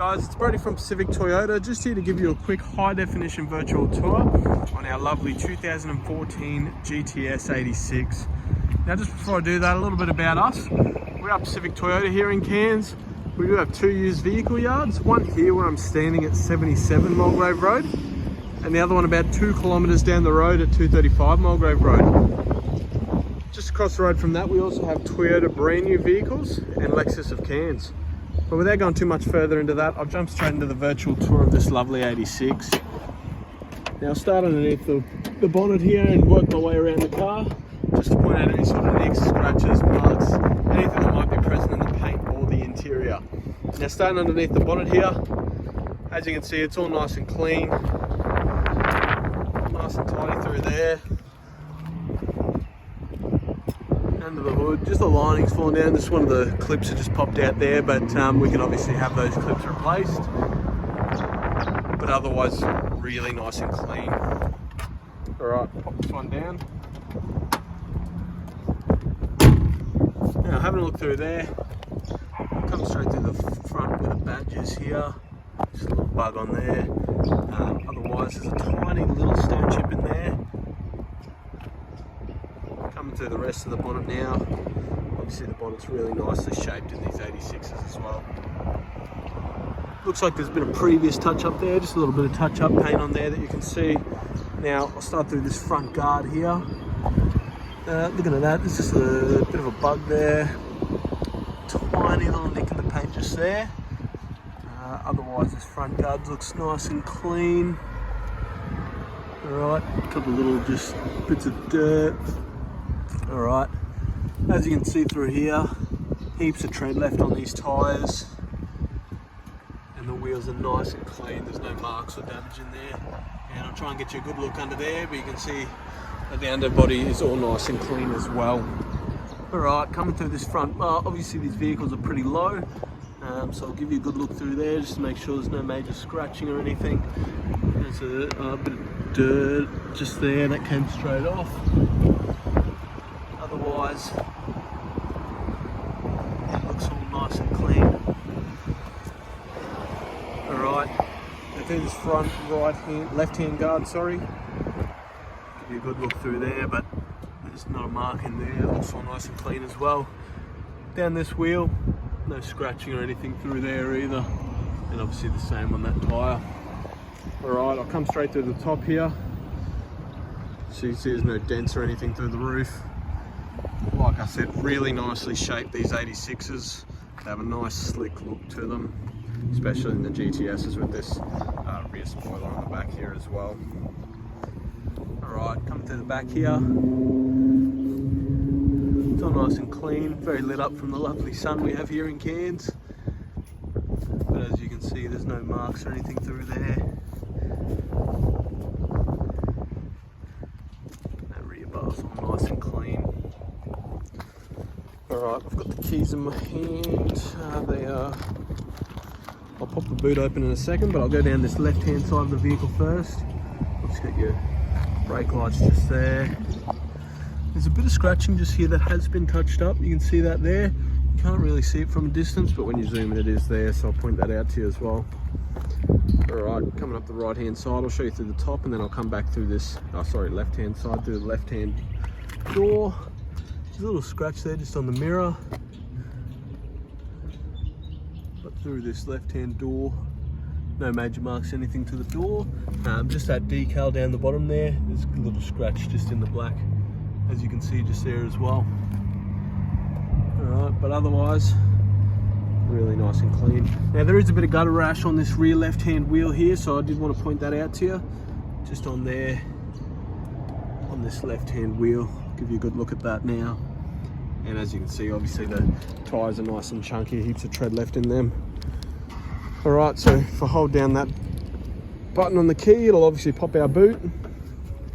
Guys, it's Brody from Pacific Toyota, just here to give you a quick high definition virtual tour on our lovely 2014 GTS 86. Now just before I do that, a little bit about us. We are Pacific Toyota here in Cairns. We do have 2 used vehicle yards, one here where I'm standing at 77 Mulgrave Road, and the other one about 2 kilometres down the road at 235 Mulgrave Road. Just across the road from that, we also have Toyota brand new vehicles and Lexus of Cairns. But without going too much further into that, I'll jump straight into the virtual tour of this lovely 86. Now I'll start underneath the bonnet here and work my way around the car, just to point out any sort of nicks, scratches, marks, anything that might be present in the paint or the interior. Now starting underneath the bonnet here, as you can see, it's all nice and clean, nice and tidy through there. Under the hood, just the lining's fallen down. Just one of the clips that just popped out there, but we can obviously have those clips replaced. But otherwise, really nice and clean. Alright, pop this one down. Now having a look through there, come straight through the front with the badges here. Just a little bug on there. Otherwise, there's a tiny little stone chip in there. Coming through the rest of the bonnet now. Obviously the bonnet's really nicely shaped in these 86s as well. Looks like there's been a previous touch up there, just a little bit of touch up paint on there that you can see. Now I'll start through this front guard here. Looking at that, there's just a bit of a bug there. Tiny little nick in the paint just there. Otherwise this front guard looks nice and clean. Alright, a couple of little just bits of dirt. Alright, as you can see through here, heaps of tread left on these tyres, and the wheels are nice and clean, there's no marks or damage in there. And I'll try and get you a good look under there, but you can see that the underbody is all nice and clean as well. Alright, coming through this front, obviously these vehicles are pretty low, so I'll give you a good look through there just to make sure there's no major scratching or anything. There's a bit of dirt just there that came straight off. Otherwise, it looks all nice and clean. Alright, now through this front left-hand guard, sorry. Give you a good look through there, but there's not a mark in there. It looks all nice and clean as well. Down this wheel, no scratching or anything through there either. And obviously the same on that tyre. Alright, I'll come straight through the top here. So you can see there's no dents or anything through the roof. Like I said, really nicely shaped, these 86s. They have a nice slick look to them, especially in the GTSs with this rear spoiler on the back here as well. Alright, coming through the back here. It's all nice and clean, very lit up from the lovely sun we have here in Cairns. But as you can see, there's no marks or anything through there. That rear bar's all nice and clean. Alright, I've got the keys in my hand. I'll pop the boot open in a second, but I'll go down this left-hand side of the vehicle first. I'll just get your brake lights just there. There's a bit of scratching just here that has been touched up. You can see that there. You can't really see it from a distance, but when you zoom in it is there, so I'll point that out to you as well. Alright, coming up the right-hand side, I'll show you through the top, and then I'll come back through this, left-hand side, through the left-hand door. There's a little scratch there just on the mirror, but through this left-hand door, no major marks, anything to the door. Just that decal down the bottom there, there's a little scratch just in the black, as you can see just there as well. Alright, but otherwise, really nice and clean. Now there is a bit of gutter rash on this rear left-hand wheel here, so I did want to point that out to you, just on there, on this left-hand wheel. Give you a good look at that now. And as you can see, obviously the tyres are nice and chunky, heaps of tread left in them. Alright, so if I hold down that button on the key, it'll obviously pop our boot.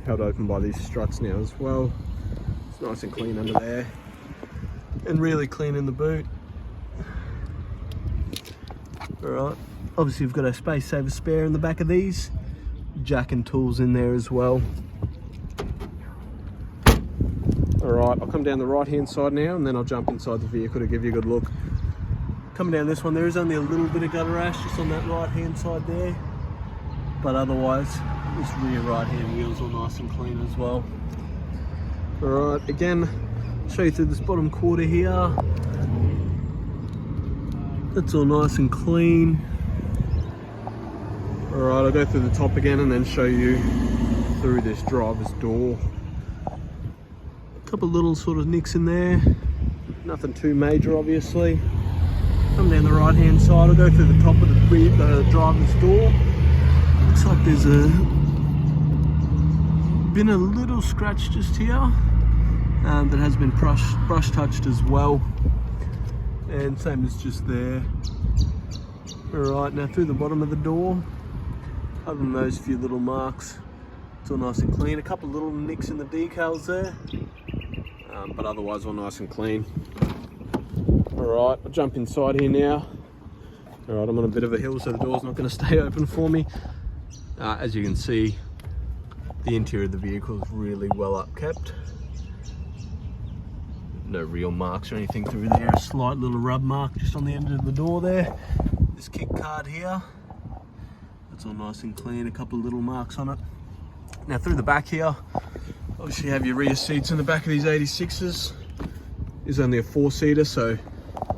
Held open by these struts now as well. It's nice and clean under there. And really clean in the boot. Alright, obviously we've got a space saver spare in the back of these. Jack and tools in there as well. Alright, I'll come down the right hand side now and then I'll jump inside the vehicle to give you a good look. Coming down this one, there is only a little bit of gutter ash just on that right hand side there, but otherwise this rear right hand wheel's all nice and clean as well. Alright, again, show you through this bottom quarter here. That's all nice and clean. Alright, I'll go through the top again and then show you through this driver's door. A couple little sort of nicks in there, nothing too major obviously. Come down the right hand side, I'll go through the top of the driver's door. Looks like there's been a little scratch just here that has been brush touched as well, and same as just there. Alright, now through the bottom of the door, other than those few little marks, it's all nice and clean. A couple little nicks in the decals there, but otherwise all nice and clean. Alright, I'll jump inside here now. Alright, I'm on a bit of a hill, so the door's not going to stay open for me. As you can see, the interior of the vehicle is really well upkept. No real marks or anything through there. A slight little rub mark just on the end of the door there. This kick card here, that's all nice and clean. A couple of little marks on it. Now through the back here, obviously you have your rear seats in the back of these 86s. It's only a 4-seater, so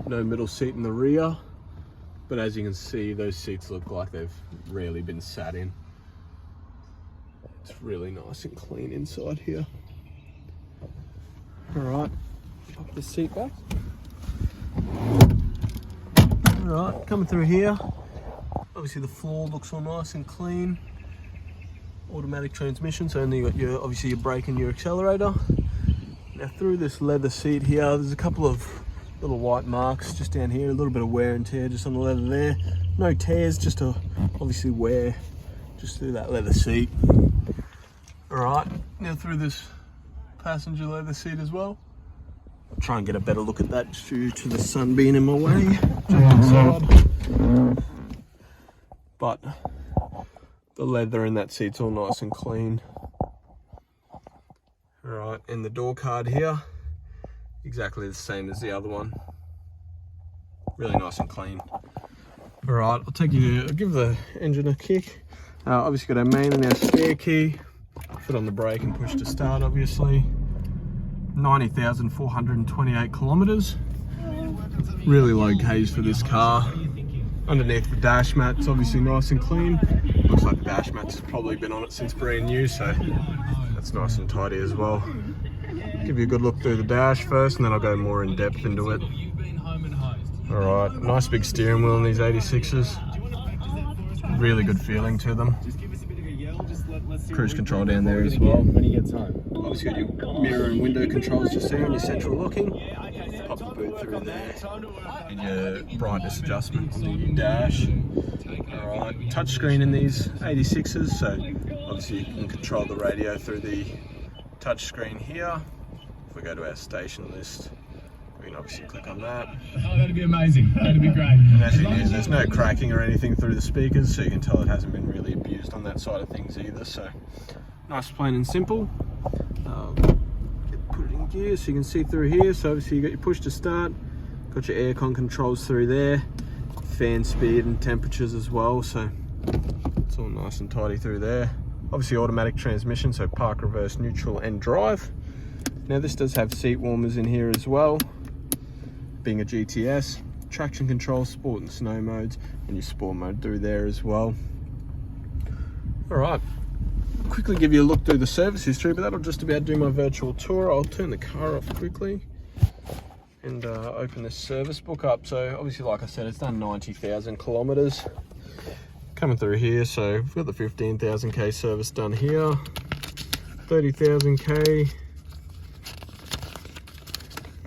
no middle seat in the rear. But as you can see, those seats look like they've rarely been sat in. It's really nice and clean inside here. Alright, pop the seat back. Alright, coming through here. Obviously the floor looks all nice and clean. Automatic transmission, so only got your obviously your brake and your accelerator. Now through this leather seat here, there's a couple of little white marks just down here, a little bit of wear and tear just on the leather there. No tears, just to obviously wear just through that leather seat. Alright, now through this passenger leather seat as well. I'll try and get a better look at that due to the sun being in my way. Jump inside. But the leather in that seat's all nice and clean. Alright, and the door card here, exactly the same as the other one. Really nice and clean. Alright, I'll give the engine a kick. Obviously got our main and our spare key. Foot on the brake and push to start, obviously. 90,428 kilometers. Really low gauge for this car. Underneath the dash mat, it's obviously nice and clean. Looks like the dash mat's probably been on it since brand new, so that's nice and tidy as well. Give you a good look through the dash first, and then I'll go more in depth into it. Alright, nice big steering wheel in these 86s. Really good feeling to them. Cruise control down there as well. When he gets home. Obviously got your mirror and window controls just there, and your central locking. Pop the boot through there, and your brightness adjustment on the dash. Alright, touchscreen in these 86s, so obviously you can control the radio through the touchscreen here. If we go to our station list, we can obviously click on that. Oh, that'd be amazing. That'd be great. And as you can use, there's no cracking or anything through the speakers, so you can tell it hasn't been really abused on that side of things either. So nice, plain and simple. Put it in gear so you can see through here. So obviously you got your push to start, got your aircon controls through there, fan speed and temperatures as well. So it's all nice and tidy through there. Obviously automatic transmission, so park, reverse, neutral and drive. Now this does have seat warmers in here as well. Being a GTS, traction control, sport and snow modes, and your sport mode through there as well. Alright, quickly give you a look through the service history, but that'll just about do my virtual tour. I'll turn the car off quickly and open this service book up. So obviously, like I said, it's done 90,000 kilometers. Coming through here, so we've got the 15,000k service done here, 30,000k,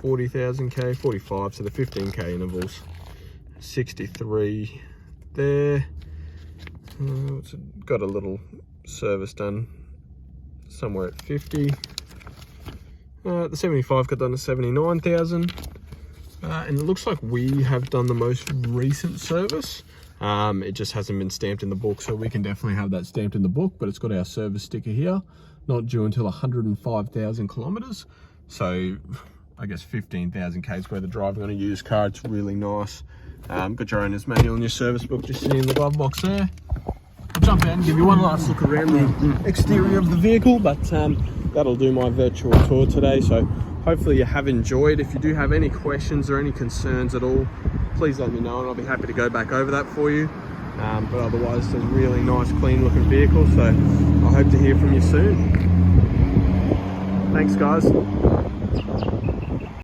40,000k, 45, so the 15k intervals, 63 there. It's got a little service done somewhere at 50. The 75 got done to 79,000, and it looks like we have done the most recent service. It just hasn't been stamped in the book, so we can definitely have that stamped in the book, but it's got our service sticker here, not due until 105,000 kilometers. So I guess 15,000 k's worth of driving on a used car. It's really nice Got your owner's manual and your service book just sitting in the glove box there. I'll jump out and give you one last look around the exterior of the vehicle, but that'll do my virtual tour today. So hopefully you have enjoyed. If you do have any questions or any concerns at all, please let me know and I'll be happy to go back over that for you. But otherwise, it's a really nice, clean looking vehicle, so I hope to hear from you soon. Thanks, guys.